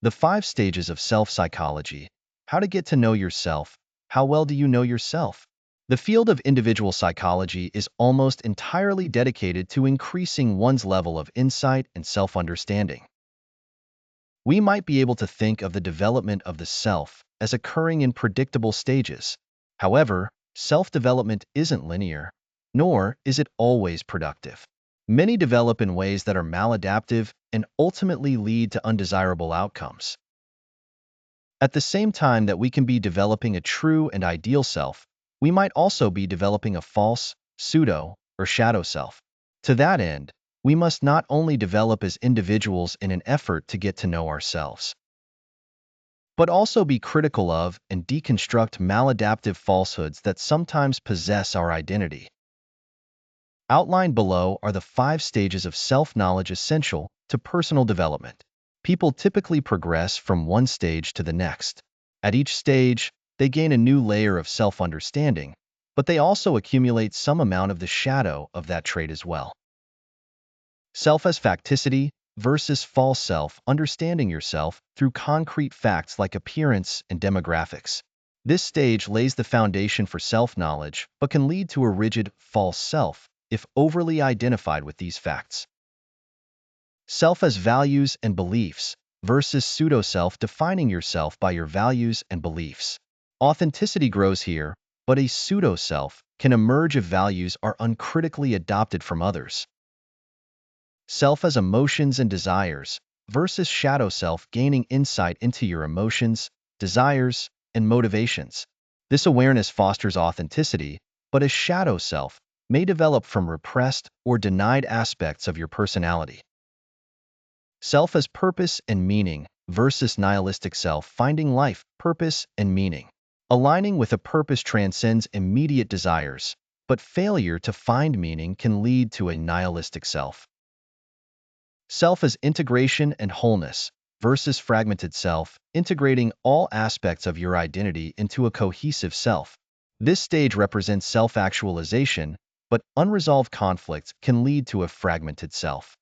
The 5 stages of self-psychology. How to get to know yourself. How well do you know yourself? The field of individual psychology is almost entirely dedicated to increasing one's level of insight and self-understanding. We might be able to think of the development of the self as occurring in predictable stages. However, self-development isn't linear, nor is it always productive. Many develop in ways that are maladaptive and ultimately lead to undesirable outcomes. At the same time that we can be developing a true and ideal self, we might also be developing a false, pseudo, or shadow self. To that end, we must not only develop as individuals in an effort to get to know ourselves, but also be critical of and deconstruct maladaptive falsehoods that sometimes possess our identity. Outlined below are the 5 stages of self-knowledge essential to personal development. People typically progress from one stage to the next. At each stage, they gain a new layer of self-understanding, but they also accumulate some amount of the shadow of that trait as well. Self as facticity versus false self, understanding yourself through concrete facts like appearance and demographics. This stage lays the foundation for self-knowledge, but can lead to a rigid, false self if overly identified with these facts. Self as values and beliefs versus pseudo-self, defining yourself by your values and beliefs. Authenticity grows here, but a pseudo-self can emerge if values are uncritically adopted from others. Self as emotions and desires versus shadow self, gaining insight into your emotions, desires, and motivations. This awareness fosters authenticity, but a shadow self may develop from repressed or denied aspects of your personality. Self as purpose and meaning versus nihilistic self, finding life, purpose, and meaning. Aligning with a purpose transcends immediate desires, but failure to find meaning can lead to a nihilistic self. Self as integration and wholeness versus fragmented self, integrating all aspects of your identity into a cohesive self. This stage represents self-actualization, but unresolved conflicts can lead to a fragmented self.